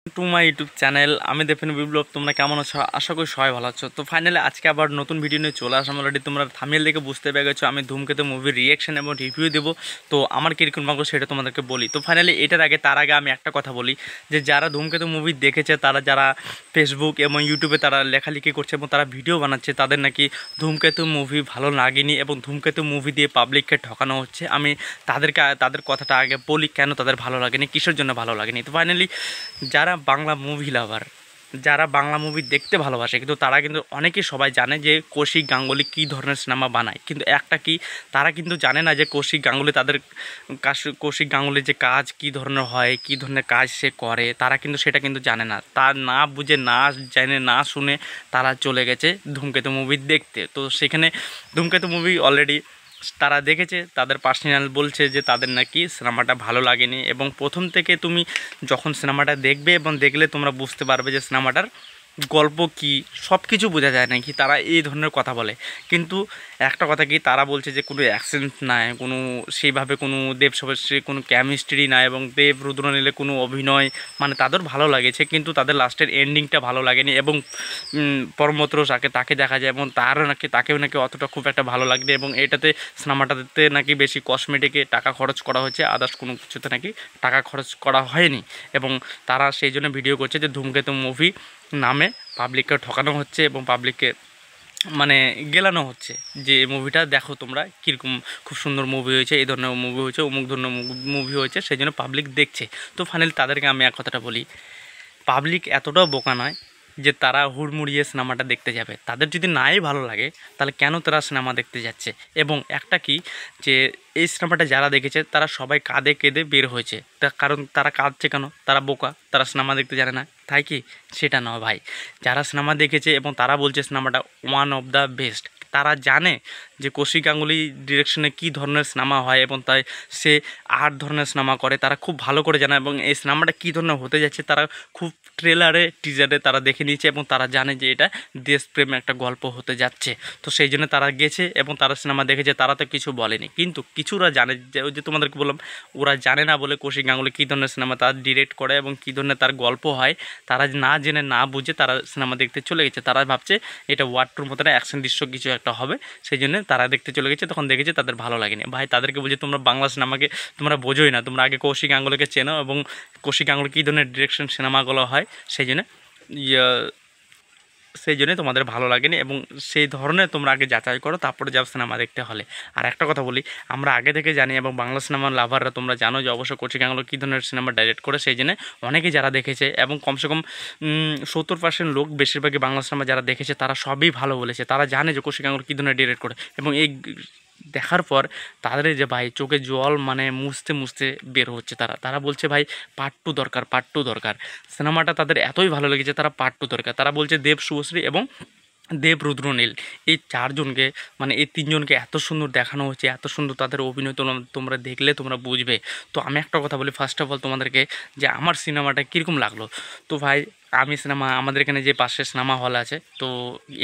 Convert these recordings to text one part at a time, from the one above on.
To my YouTube channel আমি দেফিন বিপ্লব। তোমরা কেমন আছো? আশা করি সবাই ভালো আছো। তো ফাইনালি আজকে আবার নতুন ভিডিও নিয়ে চলে আসলাম। অলরেডি তোমরা থাম্বনেল দেখে বুঝতে পেরে গেছো আমি ধূমকেতু মুভির রিয়াকশন এবং রিভিউ দেবো। তো আমার কীরকম লাগলো সেটা তোমাদেরকে বলি। তো ফাইনালি তার আগে আমি একটা কথা বলি যে যারা ধূমকেতু মুভি দেখেছে, তারা যারা ফেসবুক এবং ইউটিউবে তারা লেখালেখি করছে এবং তারা ভিডিও বানাচ্ছে, তাদের নাকি ধূমকেতু মুভি ভালো লাগেনি এবং ধূমকেতু মুভি দিয়ে পাবলিককে ঠকানো হচ্ছে। আমি তাদের কথাটা আগে বলি, কেন তাদের ভালো লাগেনি, কিসের জন্য ভালো লাগেনি। তো ফাইনালি যারা বাংলা মুভি লাভার, যারা বাংলা মুভি দেখতে ভালোবাসে, কিন্তু তারা কিন্তু অনেকেই সবাই জানে যে কৌশিক গাঙ্গুলি কী ধরনের সিনেমা বানায়, কিন্তু একটা কি তারা কিন্তু জানে না যে কৌশিক গাঙ্গুলি কৌশিক গাঙ্গুলির যে কাজ কী ধরনের হয়, কী ধরনের কাজ সে করে, তারা কিন্তু সেটা কিন্তু জানে না। তার না বুঝে, না জেনে, না শুনে তারা চলে গেছে ধূমকেতু মুভি দেখতে। তো সেখানে ধূমকেতু মুভি অলরেডি তারা দেখেছে, তাদের পার্সোনাল বলছে যে তাদের নাকি সিনেমাটা ভালো লাগেনি। এবং প্রথম থেকে তুমি যখন সিনেমাটা দেখবে এবং দেখলে তোমরা বুঝতে পারবে যে সিনেমাটার গল্প কি, সব কিছু বোঝা যায় নাকি তারা এই ধরনের কথা বলে। কিন্তু একটা কথা কি, তারা বলছে যে কোনো অ্যাকসেন্ট নাই, কোনো সেইভাবে কোনো দেব সবশ্রী কোনো কেমিস্ট্রি নাই এবং দেব রুদ্রনীলে কোনো অভিনয়, মানে তাদের ভালো লাগেছে কিন্তু তাদের লাস্টের এন্ডিংটা ভালো লাগেনি। এবং পরমত্র তাকে দেখা যায় এবং তাকেও নাকি অতটা খুব একটা ভালো লাগেনি। এবং এটাতে সিনেমাটাতে নাকি বেশি কসমেটিকে টাকা খরচ করা হয়েছে, আদার্স কোনো কিছুতে নাকি টাকা খরচ করা হয়নি। এবং তারা সেই জন্য ভিডিও করছে যে ধূমকেতু মুভি নামে পাবলিককে ঠকানো হচ্ছে এবং পাবলিককে মানে গেলানো হচ্ছে যে মুভিটা দেখো তোমরা কীরকম খুব সুন্দর মুভি হয়েছে, এই ধরনের মুভি হয়েছে, অমুক ধরনের মুভি হয়েছে, সেই জন্য পাবলিক দেখছে। তো ফাইনালি তাদেরকে আমি এক কথাটা বলি, পাবলিক এতটাও বোকা নয় যে তারা হুড়মুড়িয়ে সিনেমাটা দেখতে যাবে। তাদের যদি নাই ভালো লাগে তাহলে কেন তারা সিনেমা দেখতে যাচ্ছে? এবং একটা কি, যে এই সিনেমাটা যারা দেখেছে তারা সবাই কাঁদে কেঁদে বের হয়েছে। তার কারণ তারা কাঁদছে কেন? তারা বোকা, তারা সিনেমা দেখতে জানে না, তাই কি? সেটা নয় ভাই। যারা সিনেমা দেখেছে এবং তারা বলছে সিনেমাটা ওয়ান অফ দ্য বেস্ট, তারা জানে যে কৌশিক গাঙ্গুলি ডিরেকশনে কী ধরনের সিনেমা হয় এবং তাই সে আর্ট ধরনের সিনেমা করে, তারা খুব ভালো করে জানে। এবং এই সিনেমাটা কী ধরনের হতে যাচ্ছে তারা খুব ট্রেলারে টিজারে তারা দেখে নিয়েছে এবং তারা জানে যে এটা দেশপ্রেমে একটা গল্প হতে যাচ্ছে। তো সেই জন্য তারা গেছে এবং তারা সিনেমা দেখেছে, তারা তো কিছু বলেনি। কিন্তু কিছুরা জানে, যে ওই যে তোমাদেরকে বললাম, ওরা জানে না বলে কৌশিক গাঙ্গুলি কী ধরনের সিনেমা তার ডিরেক্ট করে এবং কী ধরনের তার গল্প হয়, তারা না জেনে না বুঝে তারা সিনেমা দেখতে চলে গেছে। তারা ভাবছে এটা ওয়ার্ড টুর মতো অ্যাকশন দৃশ্য কিছু একটা হবে, সেই জন্য তারা দেখতে চলে গেছে। তখন দেখেছে তাদের ভালো লাগেনি। ভাই তাদেরকে বলছে তোমরা বাংলা সিনেমাকে তোমরা বোঝোই না, তোমরা আগে কৌশিক গাঙ্গুলিকে চেনো এবং কৌশিক গাঙ্গুলি কী ধরনের ডিরেকশন সিনেমাগুলো হয়, সেই জন্যই তোমাদের ভালো লাগেনি। এবং সেই ধরনের তোমরা আগে যাচাই করো, তারপরে যাও সিনেমা দেখতে হলে। আর একটা কথা বলি, আমরা আগে থেকে জানি এবং বাংলা সিনেমার লাভাররা তোমরা জানো যে অবশ্য কৌশিক গাঙ্গুলি কী ধরনের সিনেমা ডাইরেক্ট করে, সেই জন্য অনেকেই যারা দেখেছে এবং কমসে কম 70% লোক বেশিরভাগই বাংলা সিনেমা যারা দেখেছে তারা সবই ভালো বলেছে। তারা জানে যে কৌশিক গাঙ্গুলি কী ধরনের ডিরেক্ট করে। এবং এই দেখার পর তাদের যে ভাই চোখে জল মানে মুছতে মুছতে বের হচ্ছে। তারা বলছে ভাই পার্ট টু দরকার, পার্ট টু দরকার। সিনেমাটা তাদের এতই ভালো লেগেছে, তারা পার্ট টু দরকার। তারা বলছে দেব শুভশ্রী এবং দেব রুদ্রনীল, এই চারজনকে মানে এই তিনজনকে এত সুন্দর দেখানো হচ্ছে, এত সুন্দর তাদের অভিনয়, তোমরা দেখলে তোমরা বুঝবে। তো আমি একটা কথা বলি ফার্স্ট অফ অল তোমাদেরকে, যে আমার সিনেমাটা কীরকম লাগলো। তো ভাই আমি আমাদের এখানে যে পাশে সিনেমা হল আছে, তো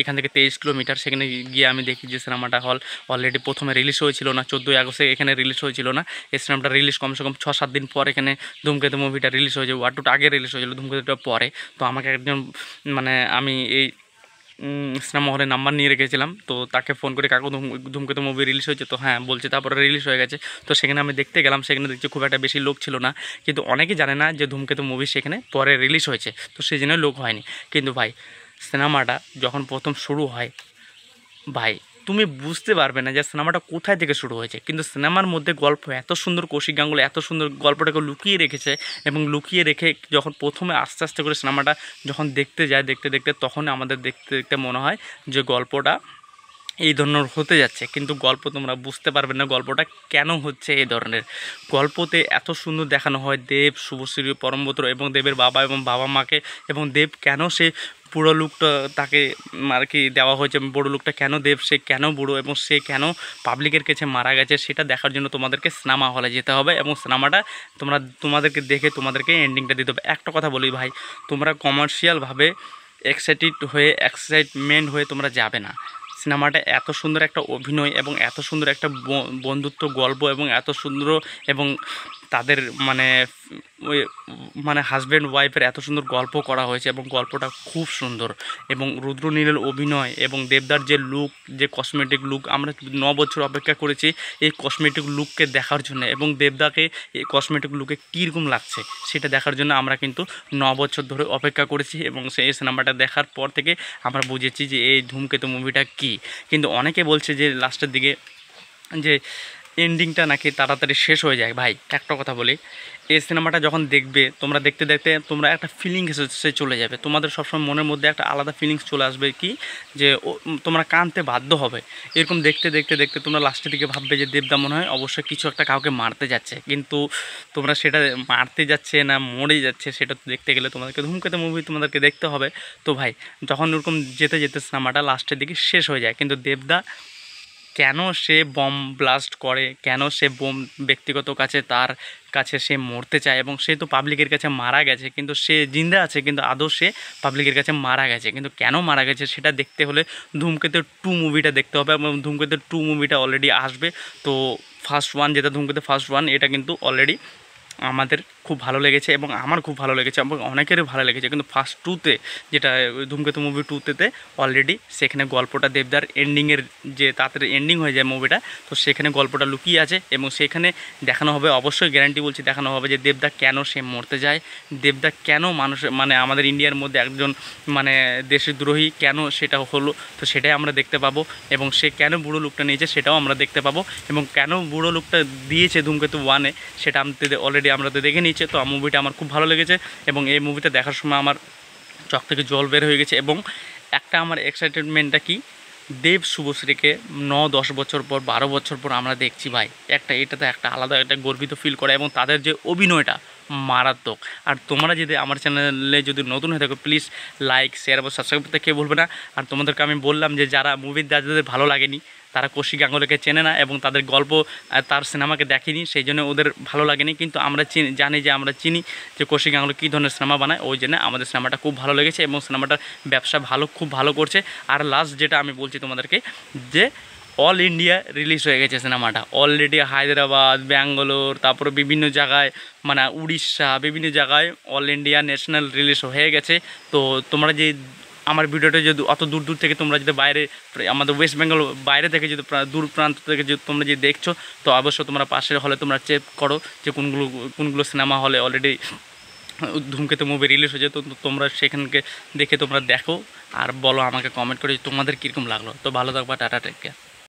এখান থেকে 23 কিলোমিটার, সেখানে গিয়ে আমি দেখি যে সিনেমাটা হল অলরেডি প্রথমে রিলিজ হয়েছিল না, 14ই আগস্টে এখানে রিলিজ হয়েছিল না। এই সিনেমাটা রিলিজ কমসে কম 6-7 দিন পর এখানে ধূমকেতু মুভিটা রিলিজ হয়েছে। ওয়াটুটা আগে রিলিজ হয়েছিল, ধূমকেতুটা পরে। তো আমাকে একজন মানে আমি এই সিনেমা হলে নাম্বার নিয়ে রেখেছিলাম, তো তাকে ফোন করে কাকু ধূমকেতু মুভি রিলিজ হয়েছে, তো হ্যাঁ বলছে, তারপরে রিলিজ হয়ে গেছে। তো সেখানে আমি দেখতে গেলাম, সেখানে দেখছি খুব একটা বেশি লোক ছিল না। কিন্তু অনেকেই জানে না যে ধূমকেতু মুভি সেখানে পরে রিলিজ হয়েছে, তো সেই জন্য লোক হয়নি। কিন্তু ভাই সিনেমাটা যখন প্রথম শুরু হয়, ভাই তুমি বুঝতে পারবে না যে সিনেমাটা কোথায় থেকে শুরু হয়েছে। কিন্তু সিনেমার মধ্যে গল্প এত সুন্দর, কৌশিক গাঙ্গুলি এত সুন্দর গল্পটাকে লুকিয়ে রেখেছে। এবং লুকিয়ে রেখে যখন প্রথমে আস্তে আস্তে করে সিনেমাটা যখন দেখতে যায়, দেখতে দেখতে তখন আমাদের দেখতে দেখতে মনে হয় যে গল্পটা এই ধরনের হতে যাচ্ছে। কিন্তু গল্প তোমরা বুঝতে পারবে না গল্পটা কেন হচ্ছে এই ধরনের। গল্পতে এত সুন্দর দেখানো হয় দেব, শুভশ্রী, পরমব্রত এবং দেবের বাবা এবং বাবা মাকে, এবং দেব কেন সে বুড়ো লোকটা তাকে আর কি দেওয়া হয়েছে, বুড়ো লোকটা কেন দেব, সে কেন বুড়ো এবং সে কেন পাবলিকের কাছে মারা গেছে, সেটা দেখার জন্য তোমাদেরকে সিনেমা হলে যেতে হবে। এবং সিনেমাটা তোমাদেরকে দেখে তোমাদেরকে এন্ডিংটা দিতে হবে। একটা কথা বলি ভাই, তোমরা কমার্শিয়ালভাবে এক্সাইটেড হয়ে এক্সাইটমেন্ট হয়ে তোমরা যাবে না। সিনেমাটা এত সুন্দর একটা অভিনয় এবং এত সুন্দর একটা বন্ধুত্ব গল্প এবং এত সুন্দর এবং তাদের মানে ওই মানে হাজব্যান্ড ওয়াইফের এত সুন্দর গল্প করা হয়েছে এবং গল্পটা খুব সুন্দর এবং রুদ্রনীলের অভিনয় এবং দেবদার যে লুক, যে কসমেটিক লুক, আমরা 9 বছর অপেক্ষা করেছি এই কসমেটিক লুককে দেখার জন্য এবং দেবদাকে এই কসমেটিক লুকে কীরকম লাগছে সেটা দেখার জন্য আমরা কিন্তু 9 বছর ধরে অপেক্ষা করেছি এবং সেই সিনেমাটা দেখার পর থেকে আমরা বুঝেছি যে এই ধূমকেতু মুভিটা কী। কিন্তু অনেকে বলছে যে লাস্টের দিকে যে এন্ডিংটা নাকি তাড়াতাড়ি শেষ হয়ে যায়। ভাই একটা কথা বলি, এই সিনেমাটা যখন দেখবে তোমরা দেখতে দেখতে তোমরা একটা ফিলিংস সে চলে যাবে, তোমাদের সবসময় মনের মধ্যে একটা আলাদা ফিলিংস চলে আসবে কি যে তোমরা কাঁদতে বাধ্য হবে। এরকম দেখতে দেখতে দেখতে তোমরা লাস্টের দিকে ভাববে যে দেবদা মনে হয় অবশ্যই কিছু একটা কাউকে মারতে যাচ্ছে, কিন্তু তোমরা সেটা মারতে যাচ্ছে না মরে যাচ্ছে সেটা দেখতে গেলে তোমাদেরকে ধূমকেতু মুভি তোমাদেরকে দেখতে হবে। তো ভাই যখন ওরকম যেতে যেতে সিনেমাটা লাস্টের দিকে শেষ হয়ে যায়, কিন্তু দেবদা কেন সে বম ব্লাস্ট করে, কেন সে বোম ব্যক্তিগত তার কাছে সে মরতে চায় এবং সে তো পাবলিকের কাছে মারা গেছে, কিন্তু সে জিন্দা আছে কিন্তু আদৌ সে পাবলিকের কাছে মারা গেছে, কিন্তু কেন মারা গেছে সেটা দেখতে হলে ধূমকেতু 2 মুভিটা দেখতে হবে এবং ধূমকেতু 2 মুভিটা অলরেডি আসবে। তো ফার্স্ট ওয়ান যেটা ধূমকেতু ফার্স্ট ওয়ান এটা কিন্তু অলরেডি আমাদের খুব ভালো লেগেছে এবং আমার খুব ভালো লেগেছে এবং অনেকেরই ভালো লেগেছে, কিন্তু ফার্স্ট 2তে যেটা ধূমকেতু মুভি 2তে অলরেডি সেখানে গল্পটা দেবদার এন্ডিংয়ের যে তাড়াতাড়ি এন্ডিং হয়ে যায় মুভিটা, তো সেখানে গল্পটা লুকিয়ে আছে এবং সেখানে দেখানো হবে, অবশ্যই গ্যারান্টি বলছি দেখানো হবে যে দেবদা কেন সে মরতে যায়, দেবদা কেন মানুষের মানে আমাদের ইন্ডিয়ার মধ্যে একজন মানে দেশদ্রোহী কেন সেটা হলো, তো সেটাই আমরা দেখতে পাবো এবং সে কেন বুড়ো লুকটা নিয়েছে সেটাও আমরা দেখতে পাবো এবং কেন বুড়ো লুকটা দিয়েছে ধূমকেতু 1-এ সেটা আমাদের অলরেডি আমরা তো দেখে নিয়েছি। তো মুভিটা আমার খুব ভালো লেগেছে এবং এই মুভিটা দেখার সময় আমার চোখ থেকে জল বের হয়ে গেছে এবং একটা আমার এক্সাইটেডমেন্টটা কি, দেব শুভশ্রীকে 9-10 বছর পর 12 বছর পর আমরা দেখছি ভাই, এটাতে একটা আলাদা একটা গর্বিত ফিল করে এবং তাদের যে অভিনয়টা মারাত্মক। আর তোমরা যদি আমার চ্যানেলে যদি নতুন হয়ে থাকো প্লিজ লাইক শেয়ার এবং সাবস্ক্রাইব করতে কেউ বলবে না। আর তোমাদেরকে আমি বললাম যে যারা মুভির যাদের ভালো লাগেনি তারা কৌশিক গাঙ্গুলিকে চেনে না এবং তাদের গল্প তার সিনেমাকে দেখেনি, সেই জন্য ওদের ভালো লাগেনি, কিন্তু আমরা জানি যে আমরা চিনি যে কৌশিক গাঙ্গুলি কী ধরনের সিনেমা বানায়, ওই জন্য আমাদের সিনেমাটা খুব ভালো লেগেছে এবং সিনেমাটার ব্যবসা খুব ভালো করছে। আর লাস্ট যেটা আমি বলছি তোমাদেরকে যে অল ইন্ডিয়া রিলিজ হয়ে গেছে সিনেমাটা অলরেডি, হায়দ্রাবাদ, ব্যাঙ্গালোর, তারপরে বিভিন্ন জায়গায় মানে উড়িষ্যা বিভিন্ন জায়গায় অল ইন্ডিয়া ন্যাশনাল রিলিজ হয়ে গেছে। তো তোমরা যে আমার ভিডিওটা যদি অত দূর দূর থেকে তোমরা যদি বাইরে আমাদের ওয়েস্ট বেঙ্গল বাইরে থেকে যদি দূর প্রান্ত থেকে যদি তোমরা যদি দেখছো তো অবশ্যই তোমরা পাশের হলে তোমরা চেক করো যে কোনগুলো সিনেমা হলে অলরেডি ধূমকেতু মুভি রিলিজ হয়েছে, তো তোমরা সেখানকে দেখে তোমরা দেখো আর বলো আমাকে কমেন্ট করে তোমাদের কীরকম লাগলো। তো ভালো থাকবা, টাটা, টেক কেয়ার।